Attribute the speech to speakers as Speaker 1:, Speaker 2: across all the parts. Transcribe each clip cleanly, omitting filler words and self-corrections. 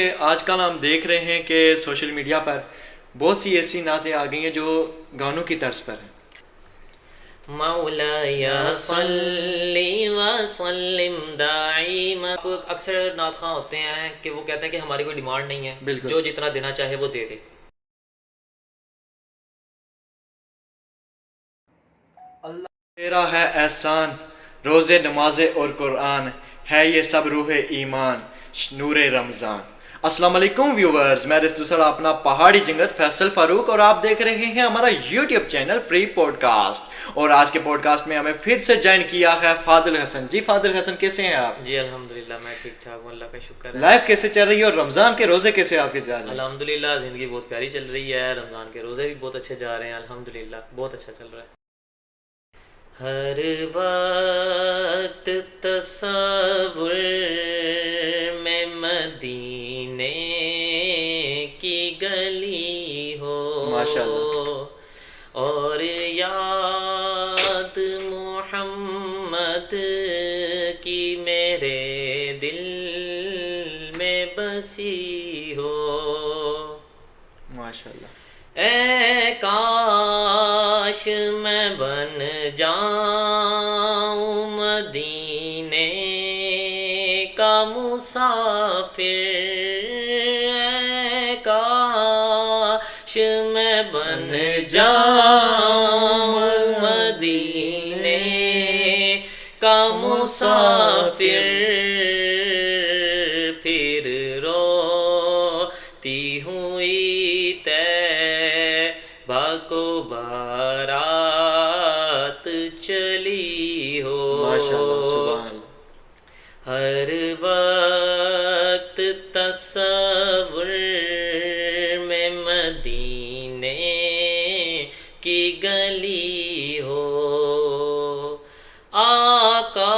Speaker 1: आजकल हम देख रहे हैं कि सोशल मीडिया पर बहुत सी ऐसी नातें आ गई हैं जो गानों की तर्ज पर हैं।
Speaker 2: मौलाया सल्ली व सल्लिम दाइमा। अक्सर नात खां होते हैं कि वो कहते हैं कि हमारी कोई डिमांड नहीं है,
Speaker 1: बिल्कुल।
Speaker 2: जो जितना देना चाहे वो दे दे।
Speaker 1: अल्लाह तेरा है एहसान, रोज़े नमाजे और कुरान, है ये सब रूह ईमान, नूरे रमज़ान। अस्सलाम वालेकुम व्यूवर्स, मैं रिस्तुसर अपना पहाड़ी जंगत फैसल फारूक और आप देख रहे हैं हमारा यूट्यूब चैनल फ्री पॉडकास्ट। और आज के पॉडकास्ट में हमें फिर से ज्वाइन किया है फादिल हसन जी। फादिल हसन कैसे हैं आप?
Speaker 2: जी अल्हम्दुलिल्लाह मैं ठीक ठाक हूँ, अल्लाह का शुक्र है।
Speaker 1: लाइफ कैसे चल रही है और रमज़ान के रोज़े कैसे आपके जा रहे हैं?
Speaker 2: अल्हम्दुलिल्लाह ज़िंदगी बहुत प्यारी चल रही है, रमज़ान के रोज़े भी बहुत अच्छे जा रहे हैं, अल्हम्दुलिल्लाह बहुत अच्छा चल रहा है। हर वक्त तसव्वुर में मदीने की गली हो
Speaker 1: माशाल्लाह।
Speaker 2: और याद मोहम्मद की मेरे दिल में बसी हो।
Speaker 1: माशाल्लाह।
Speaker 2: ए काश मैं बन जाऊं मदीने का मुसाफिर, ए काश मैं बन जाऊं मदीने का मुसाफिर, फिर रोती हुई को बारात चली हो।
Speaker 1: माशाल्लाह सुभान अल्लाह।
Speaker 2: हर वक्त तसव्वुर में मदीने की गली हो। आका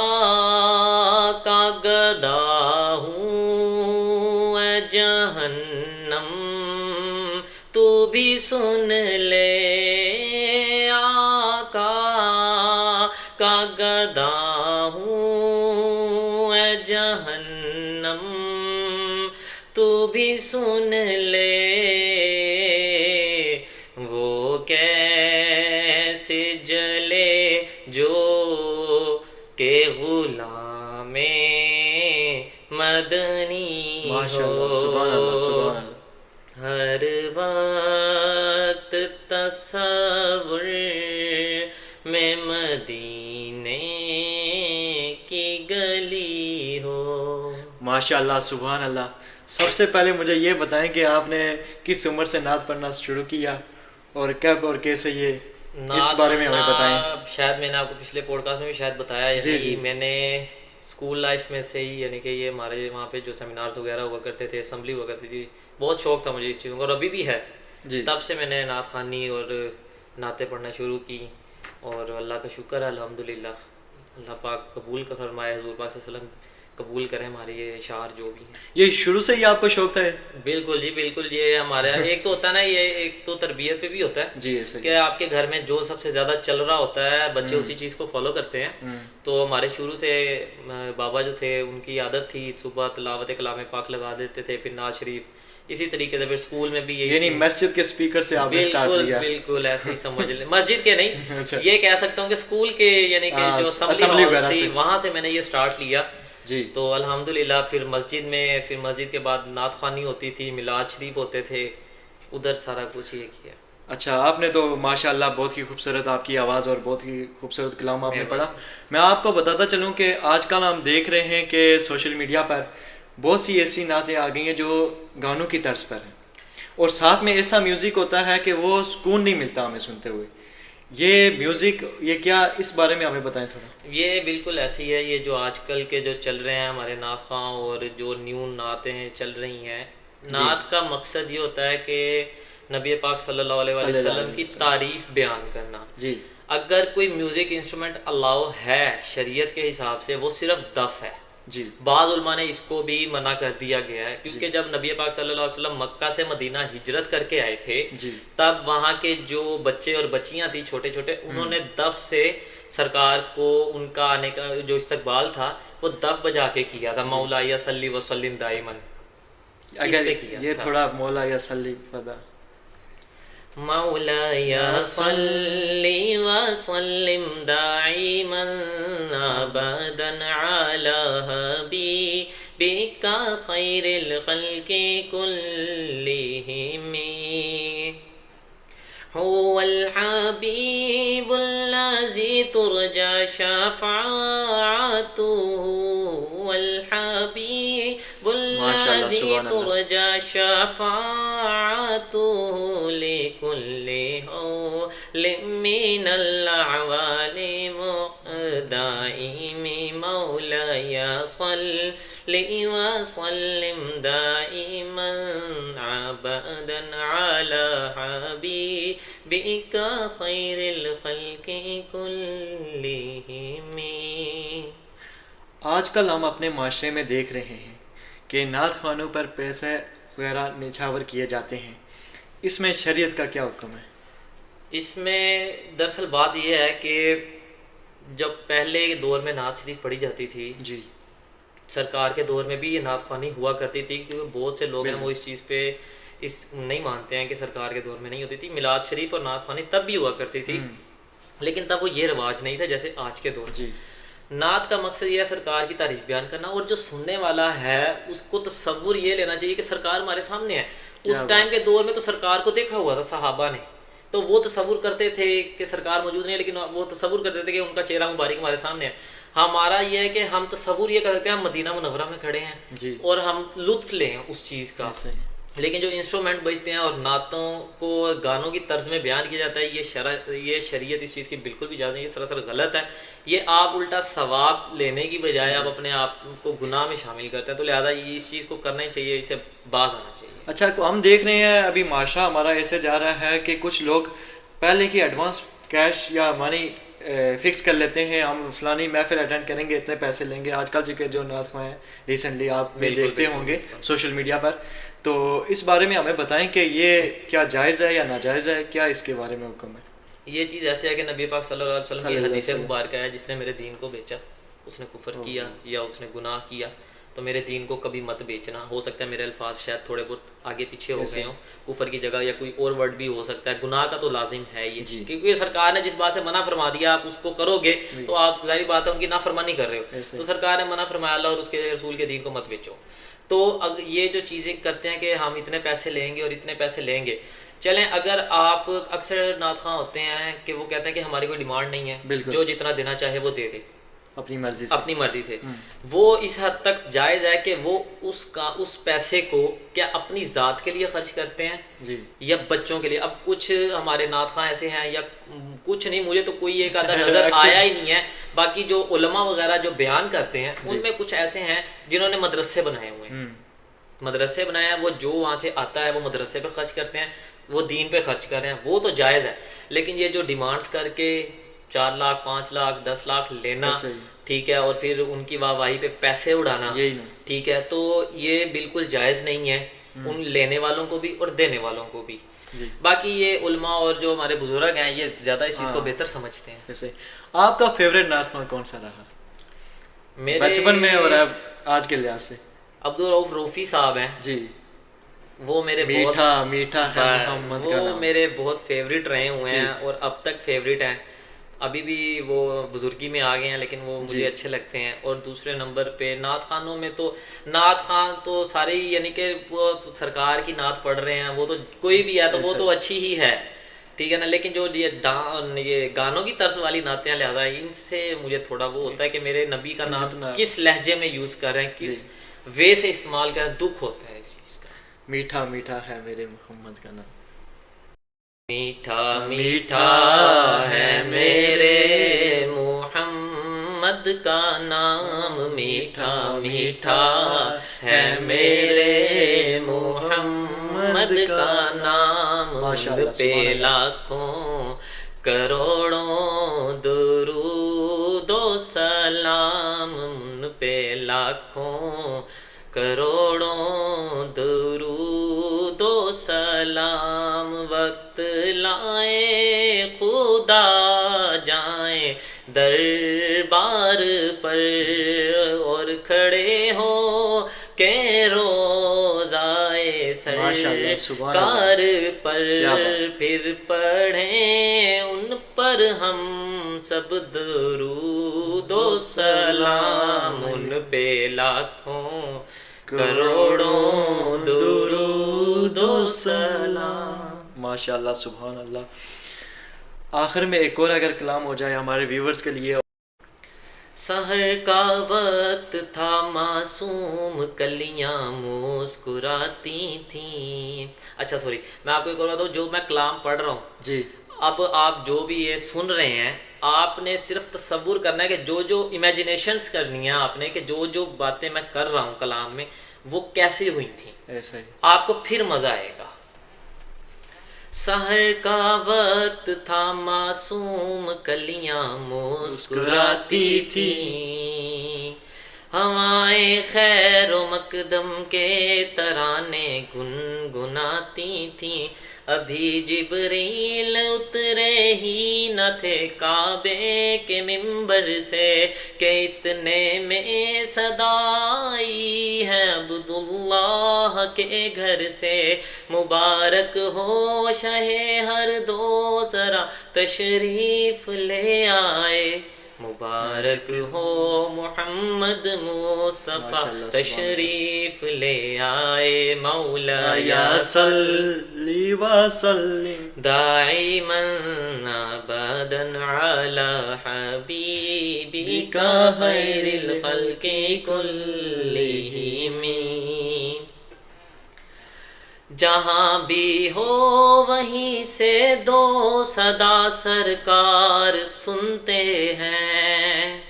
Speaker 2: का गदा हूँ ए जहन्नम, तू भी सुन ले। आका का गदा हूँ ए जहन्नम, तू भी सुन ले। वो कैसे जले जो के गुलामे मदनी हो।
Speaker 1: माशाल्लाह सुभान अल्लाह सुभान अल्लाह।
Speaker 2: हर वक्त तसव्वुर में मदीने की गली हो।
Speaker 1: माशाल्लाह सुभान अल्लाह। सबसे पहले मुझे ये बताएं कि आपने किस उम्र से नात पढ़ना शुरू किया और कब और कैसे, ये इस बारे में हमें बताएं।
Speaker 2: शायद मैंने आपको पिछले पॉडकास्ट में भी शायद बताया, यानी कि मैंने स्कूल लाइफ में से ही, यानी कि ये हमारे वहाँ पे जो सेमिनार्स वगैरह हुआ करते थे, असेंबली हुआ करती थी, बहुत शौक था मुझे इस चीज़ों का और अभी भी है जी। तब से मैंने नात खानी और नातें पढ़ना शुरू की और अल्लाह का शुक्र है अल्हम्दुलिल्लाह, अल्लाह पाक कबूल कर फरमाए, हुज़ूर पाक सल्लल्लाहु अलैहि वसल्लम कबूल करें हमारे ये इशार जो भी हैं।
Speaker 1: ये शुरू से ही आपको शौक था?
Speaker 2: बिल्कुल जी बिल्कुल। ये हमारे एक तो होता है ना, ये एक तो तरबियत पे भी होता है
Speaker 1: जी
Speaker 2: कि आपके घर में जो सबसे ज़्यादा चल रहा होता है बच्चे उसी चीज़ को फॉलो करते हैं। तो हमारे शुरू से बाबा जो थे उनकी आदत थी सुबह तिलावत कलाम पाक लगा देते थे, फिर नाज शरीफ, इसी तरीके से फिर स्कूल में भी यही।
Speaker 1: यानी मस्जिद के स्पीकर से आपने स्टार्ट किया?
Speaker 2: बिल्कुल ऐसे ही समझ ले। मस्जिद के नहीं
Speaker 1: अच्छा।
Speaker 2: ये कह सकता हूँ कि स्कूल के, यानी कि जो असेंबली हॉल थी वहाँ से मैंने ये स्टार्ट लिया जी। तो अल्हम्दुलिल्लाह फिर मस्जिद में, फिर मस्जिद के बाद नात ख़वानी होती थी, मिलाद शरीफ होते थे, उधर सारा कुछ ये किया।
Speaker 1: अच्छा, आपने तो माशाल्लाह बहुत ही खूबसूरत आपकी आवाज़ और बहुत ही खूबसूरत कलाम आपने पढ़ा। मैं आपको बताता चलूँ कि आजकल हम देख रहे हैं कि सोशल मीडिया पर बहुत सी ऐसी नातें आ गई हैं जो गानों की तर्ज पर हैं और साथ में ऐसा म्यूज़िक होता है कि वो सुकून नहीं मिलता हमें सुनते हुए। ये म्यूज़िक, ये क्या, इस बारे में हमें बताएं थोड़ा।
Speaker 2: ये बिल्कुल ऐसी है, ये जो आजकल के जो चल रहे हैं हमारे नात खां और जो न्यू नातें चल रही हैं, नात का मकसद ये होता है कि नबी पाक सल्लल्लाहु अलैहि वसल्लम की तारीफ बयान करना जी। अगर कोई म्यूज़िक इंस्ट्रूमेंट अलाउ है शरीयत के हिसाब से, वो सिर्फ दफ है जी। बाज़ उलमा ने इसको भी मना कर दिया गया है क्योंकि जब नबी पाक सल्लल्लाहु अलैहि वसल्लम मक्का से मदीना हिजरत करके आए थे तब वहाँ के जो बच्चे और बच्चियाँ थी छोटे छोटे, उन्होंने दफ से सरकार को उनका आने का जो इस्तकबाल था वो दफ बजा के किया था, मौलाया सल्ली व सल्लिम दाइमन।
Speaker 1: अगर
Speaker 2: पे किया
Speaker 1: ये
Speaker 2: था।
Speaker 1: थोड़ा मौला या सल्ली बता।
Speaker 2: मौलाया सल्ली व सल्लिम दाइमन अबदन अला हबीबिका खैरिल खल्क़ि कुल्लिहिम हुवल हबीबुल्लज़ी तुरजा शफ़ाअतुहु वल
Speaker 1: माशाल्लाह,
Speaker 2: हबीबुल्लज़ी
Speaker 1: सुभान अल्लाह।
Speaker 2: तुरजा शफ़ाअतुहु लिकुल्लि हौलिम मिनल अअवालि मुक़दाइम मौलाया सल्लि व सल्लिम दाइमन अबदन अला हबीबिका खैरिल खल्क़ि कुल्लिहिम।
Speaker 1: आजकल हम अपने माशरे में देख रहे हैं कि नात खानों पर पैसे वगैरह निछावर किए जाते हैं, इसमें शरीयत का क्या हुक्म है?
Speaker 2: इसमें दरअसल बात यह है कि जब पहले के दौर में नात शरीफ पढ़ी जाती थी,
Speaker 1: जी
Speaker 2: सरकार के दौर में भी ये नात ख़वानी हुआ करती थी, क्योंकि बहुत से लोग हैं
Speaker 1: बिल्कुल।
Speaker 2: वो इस चीज़ पे इस नहीं मानते हैं कि सरकार के दौर में नहीं होती थी। मिलाद शरीफ और नात ख़वानी तब भी हुआ करती थी, लेकिन तब वो ये रिवाज नहीं था जैसे आज के दौर में।
Speaker 1: जी
Speaker 2: नात का मकसद ये है सरकार की तारीफ बयान करना, और जो सुनने वाला है उसको तसव्वुर ये लेना चाहिए कि सरकार हमारे सामने है। उस टाइम के दौर में तो सरकार को देखा हुआ था सहाबा ने, तो वो तसव्वुर करते थे कि सरकार मौजूद नहीं है, लेकिन वो तसव्वुर करते थे कि उनका चेहरा मुबारक हमारे सामने है। हमारा ये है कि हम तसव्वुर ये करते हैं हम मदीना मुनव्वरा में खड़े हैं
Speaker 1: जी।
Speaker 2: और हम लुत्फ लें उस चीज़ का।
Speaker 1: ऐसे।
Speaker 2: लेकिन जो इंस्ट्रूमेंट बजते हैं और नातों को गानों की तर्ज में बयान किया जाता है, ये शरीयत इस चीज़ की बिल्कुल भी इजाज़त नहीं, ये सरासर गलत है। ये आप उल्टा सवाब लेने की बजाय आप अपने आप को गुनाह में शामिल करते हैं, तो लिहाजा ये इस चीज़ को करना ही चाहिए, इसे बाज आना चाहिए।
Speaker 1: अच्छा, तो हम देख रहे हैं अभी माशरा हमारा ऐसे जा रहा है कि कुछ लोग पहले ही एडवांस कैश या मनी फिक्स कर लेते हैं, हम फलानी महफिल अटेंड करेंगे, इतने पैसे लेंगे। आजकल के जो नात ख़वान हैं रिसेंटली आप भी देखते होंगे सोशल मीडिया पर, तो इस बारे में हमें बताएं कि ये क्या जायज़ है या नाजायज़ है, क्या इसके बारे में हुक्म है?
Speaker 2: ये चीज़ ऐसे है कि नबी पाक सल्लल्लाहु अलैहि वसल्लम की
Speaker 1: सल्लल्लाहु
Speaker 2: हदीस
Speaker 1: अलैहि वसल्लम।
Speaker 2: मुबारक है, जिसने मेरे दीन को बेचा उसने कुफर किया या उसने गुनाह किया, तो मेरे दीन को कभी मत बेचना। हो सकता है मेरे अल्फाज शायद थोड़े बहुत आगे पीछे हो गए हों, कुफर की जगह या कोई और वर्ड भी हो सकता है। गुनाह का तो लाजिम है ये, क्योंकि सरकार ने जिस बात से मना फरमा दिया आप उसको करोगे तो आप जाहिर बात है उनकी नाफरमानी कर रहे हो। तो सरकार ने मना फरमाया अल्लाह और उसके रसूल के दीन को मत बेचो। तो अगर ये जो चीज़ें करते हैं कि हम इतने पैसे लेंगे और इतने पैसे लेंगे, चलें अगर आप अक्सर नात ख़वान होते हैं कि वो कहते हैं कि हमारी कोई डिमांड नहीं है, जो जितना देना चाहे वो दे दे
Speaker 1: अपनी मर्जी से।
Speaker 2: वो इस हद तक जायज़ है कि वो उस पैसे को क्या अपनी ज़ात के लिए खर्च करते हैं
Speaker 1: जी,
Speaker 2: या बच्चों के लिए। अब कुछ हमारे नात ख़वान ऐसे हैं, या कुछ नहीं, मुझे तो कोई एक आधा नज़र आया ही नहीं है, बाकी जो उलमा वगैरह जो बयान करते हैं उनमें कुछ ऐसे हैं जिन्होंने मदरसे बनाए हुए हैं, मदरसे बनाए हैं, वो जो वहाँ से आता है वो मदरसे पे खर्च करते हैं, वो दीन पे खर्च कर रहे हैं, वो तो जायज़ है। लेकिन ये जो डिमांड्स करके 4 लाख 5 लाख 10 लाख लेना, ठीक है, और फिर उनकी वाहवाही पे पैसे उड़ाना, ठीक है, तो ये बिल्कुल जायज़ नहीं है, उन लेने वालों को भी और देने वालों को भी। बाकी ये उलमा और जो हमारे बुजुर्ग हैं ये ज़्यादा इस चीज़ को बेहतर समझते हैं।
Speaker 1: जैसे आपका फेवरेट नात ख़वान कौन सा रहा
Speaker 2: मेरे
Speaker 1: बचपन में और अब आज के लिहाज से?
Speaker 2: अब्दुल रऊफ रूफी साहब हैं
Speaker 1: जी,
Speaker 2: वो मेरे
Speaker 1: मीठा मीठा है मोहम्मद का नाम,
Speaker 2: मेरे बहुत फेवरेट रहे हुए हैं और अब तक फेवरेट हैं। अभी भी वो बुजुर्गी में आ गए हैं, लेकिन वो मुझे अच्छे लगते हैं। और दूसरे नंबर पे नात खानों में तो नात खान तो सारे ही, यानी कि वो तो सरकार की नात पढ़ रहे हैं, वो तो कोई भी है तो वो तो अच्छी ही है, ठीक है ना। लेकिन जो ये गानों की तर्ज वाली नातें हैं, लिहाजा इनसे मुझे थोड़ा वो होता है कि मेरे नबी का नाम किस लहजे में यूज़ कर रहे हैं, किस वे से इस्तेमाल कर रहे हैं, दुख होता है इस चीज़ का।
Speaker 1: मीठा मीठा है मेरे मोहम्मद का नाम,
Speaker 2: मीठा मीठा है मेरे मोहम्मद का नाम, मीठा मीठा है मेरे मोहम्मद का नाम। उन पे लाखों करोड़ों दुरूद व सलाम, उन पे लाखों करोड़ों दुरूद व सलाम। वक्त लाए खुदा जाए दरबार पर और खड़े हो के रोज़ा
Speaker 1: माशाल्लाह, सुभान अल्लाह,
Speaker 2: सरकार पर,
Speaker 1: क्या बात।
Speaker 2: फिर पढ़ें उन पर हम सब दरूदो सलाम, उन पे लाखों करोड़ों दुरूदो सलाम।
Speaker 1: माशाल्लाह, सुभान अल्लाह। आखिर में एक और अगर कलाम हो जाए हमारे व्यूवर्स के लिए।
Speaker 2: सहर का वक्त था, मासूम कलियां मुस्कुराती थीं। अच्छा सॉरी, मैं आपको एक और बताऊँ, जो मैं कलाम पढ़ रहा हूँ
Speaker 1: जी,
Speaker 2: अब आप जो भी ये सुन रहे हैं, आपने सिर्फ तसव्वुर करना है कि जो जो इमेजिनेशंस करनी है आपने, कि जो जो बातें मैं कर रहा हूँ कलाम में वो कैसे हुई थी,
Speaker 1: ऐसा ही।
Speaker 2: आपको फिर मजा आएगा। सहर का वक्त था, मासूम कलियां मुस्कुराती थी, हवाएं खैर व मकदम के तराने गुनगुनाती थी। अभी जिब्रील उतरे ही न थे काबे के मिंबर से, के इतने में सदाई है अब्दुल्लाह के घर से। मुबारक हो शहे हर दो जरा तशरीफ ले आए, मुबारक हो मोहम्मद मुस्तफ़ा तशरीफ ले आए। मौला या
Speaker 1: सल्ली व सल्लिम
Speaker 2: दाइमन अबदन अला हबीबिका खैरिल खल्क़ि कुल्लिहिम। जहाँ भी हो वहीं से दो सदा सरकार सुनते हैं,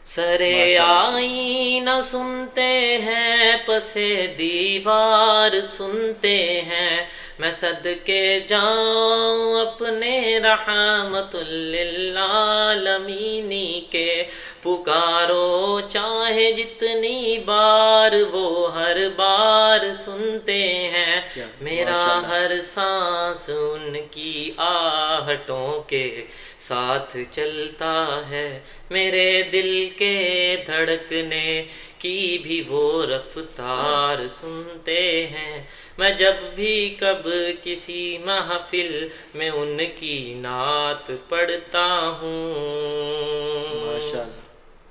Speaker 2: सरे आईना सुनते हैं, पसे दीवार सुनते हैं। मैं सदके जाऊं अपने रहमतुल लिल आलमीनी के, पुकारो चाहे जितनी बार वो हर बार सुनते हैं। मेरा हर सांस उनकी आहटों के साथ चलता है, मेरे दिल के धड़कने की भी वो रफ्तार सुनते हैं। मैं जब भी कब किसी महफिल में उनकी नात पढ़ता हूँ।
Speaker 1: माशाल्लाह,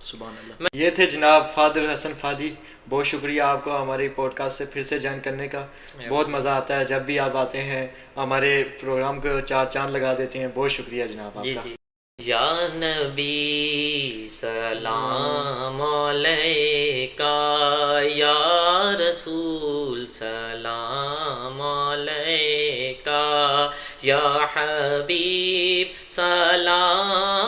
Speaker 1: सुभान अल्लाह। ये थे जनाब फादिल हसन फादी। बहुत शुक्रिया आपको हमारे पॉडकास्ट से फिर से ज्वाइन करने का। बहुत मज़ा आता है जब भी आप आते हैं, हमारे प्रोग्राम को चार चांद लगा देते हैं। बहुत शुक्रिया जनाब आपका।
Speaker 2: जी। या नबी सलाम अलैका, या रसूल सलाम अलैका, या हबीब सलाम